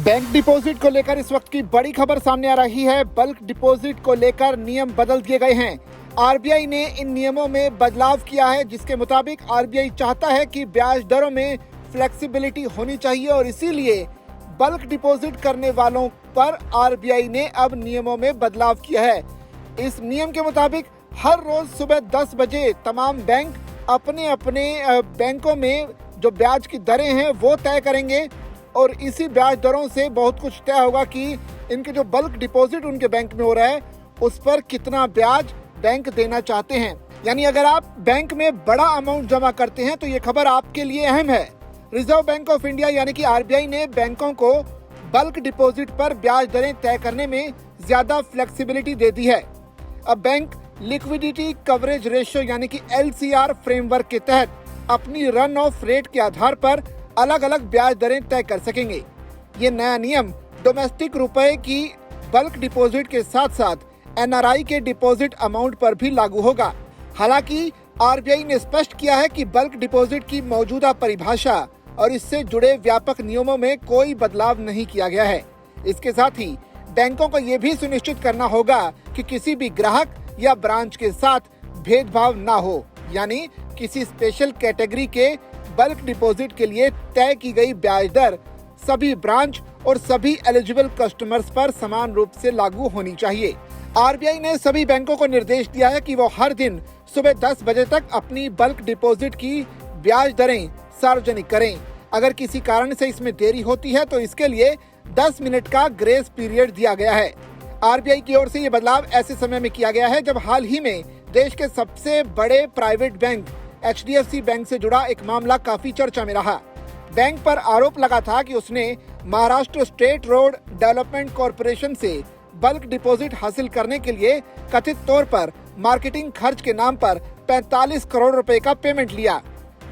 Bank deposit को लेकर इस वक्त की बड़ी खबर सामने आ रही है। बल्क डिपॉजिट को लेकर नियम बदल दिए गए हैं। आरबीआई ने इन नियमों में बदलाव किया है, जिसके मुताबिक आरबीआई चाहता है कि ब्याज दरों में फ्लेक्सिबिलिटी होनी चाहिए और इसीलिए बल्क डिपॉजिट करने वालों पर आरबीआई ने अब नियमों में बदलाव किया है। इस नियम के मुताबिक हर रोज सुबह 10 बजे तमाम बैंक अपने अपने बैंकों में जो ब्याज की दरें हैं वो तय करेंगे और इसी ब्याज दरों से बहुत कुछ तय होगा कि इनके जो बल्क डिपॉजिट उनके बैंक में हो रहा है उस पर कितना ब्याज बैंक देना चाहते हैं। यानी अगर आप बैंक में बड़ा अमाउंट जमा करते हैं तो ये खबर आपके लिए अहम है। रिजर्व बैंक ऑफ इंडिया यानी कि आरबीआई ने बैंकों को बल्क डिपॉजिट पर ब्याज दरें तय करने में ज्यादा फ्लेक्सिबिलिटी दे दी है। अब बैंक लिक्विडिटी कवरेज रेशियो यानी कि LCR फ्रेमवर्क के तहत अपनी रन ऑफ रेट के आधार पर अलग अलग ब्याज दरें तय कर सकेंगे। ये नया नियम डोमेस्टिक रुपए की बल्क डिपॉजिट के साथ साथ NRI के डिपॉजिट अमाउंट पर भी लागू होगा। हालांकि आरबीआई ने स्पष्ट किया है कि बल्क डिपॉजिट की मौजूदा परिभाषा और इससे जुड़े व्यापक नियमों में कोई बदलाव नहीं किया गया है। इसके साथ ही बैंकों को ये भी सुनिश्चित करना होगा कि किसी भी ग्राहक या ब्रांच के साथ भेदभाव ना हो, यानी किसी स्पेशल कैटेगरी के बल्क डिपॉजिट के लिए तय की गई ब्याज दर सभी ब्रांच और सभी एलिजिबल कस्टमर्स पर समान रूप से लागू होनी चाहिए। आरबीआई ने सभी बैंकों को निर्देश दिया है कि वो हर दिन सुबह 10 बजे तक अपनी बल्क डिपॉजिट की ब्याज दरें सार्वजनिक करें। अगर किसी कारण से इसमें देरी होती है तो इसके लिए 10 मिनट का ग्रेस पीरियड दिया गया है। आरबीआई की ओर से ये बदलाव ऐसे समय में किया गया है जब हाल ही में देश के सबसे बड़े प्राइवेट बैंक HDFC बैंक से जुड़ा एक मामला काफी चर्चा में रहा। बैंक पर आरोप लगा था कि उसने Maharashtra state road development corporation से बल्क डिपॉजिट हासिल करने के लिए कथित तौर पर मार्केटिंग खर्च के नाम पर 45 करोड़ रुपए का पेमेंट लिया,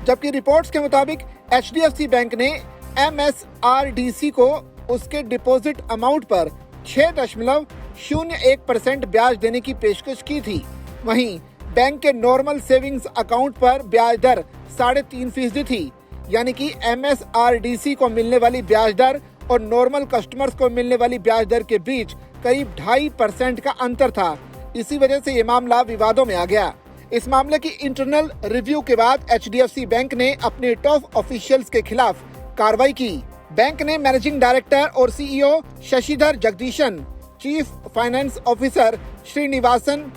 जबकि रिपोर्ट्स के मुताबिक HDFC बैंक ने MSRDC को उसके डिपॉजिट अमाउंट पर 6.01% ब्याज देने की पेशकश की थी। वहीं बैंक के नॉर्मल सेविंग्स अकाउंट पर ब्याज दर 3.5% थी, यानी कि MSRDC को मिलने वाली ब्याज दर और नॉर्मल कस्टमर्स को मिलने वाली ब्याज दर के बीच करीब 2.5% का अंतर था। इसी वजह से ये मामला विवादों में आ गया। इस मामले की इंटरनल रिव्यू के बाद HDFC बैंक ने अपने टॉप ऑफिशियल्स के खिलाफ कार्रवाई की। बैंक ने मैनेजिंग डायरेक्टर और CEO Shashidhar Jagdishan, chief finance officer Srinivasan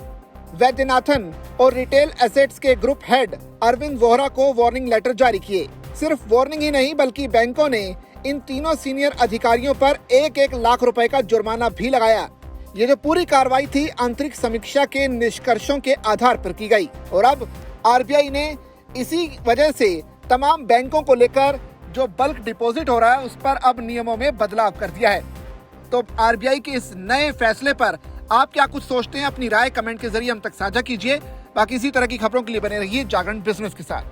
Vaidyanathan और रिटेल एसेट्स के ग्रुप हेड अरविंद वोहरा को वार्निंग लेटर जारी किए। सिर्फ वार्निंग ही नहीं बल्कि बैंकों ने इन तीनों सीनियर अधिकारियों पर 1-1 लाख रुपए का जुर्माना भी लगाया। ये जो पूरी कार्रवाई थी आंतरिक समीक्षा के निष्कर्षों के आधार पर की गई और अब आरबीआई ने इसी वजह से तमाम बैंकों को लेकर जो बल्क डिपॉजिट हो रहा है उस पर अब नियमों में बदलाव कर दिया है। तो आरबीआई के इस नए फैसले पर आप क्या कुछ सोचते हैं? अपनी राय कमेंट के जरिए हम तक साझा कीजिए। बाकी इसी तरह की खबरों के लिए बने रहिए जागरण बिजनेस के साथ।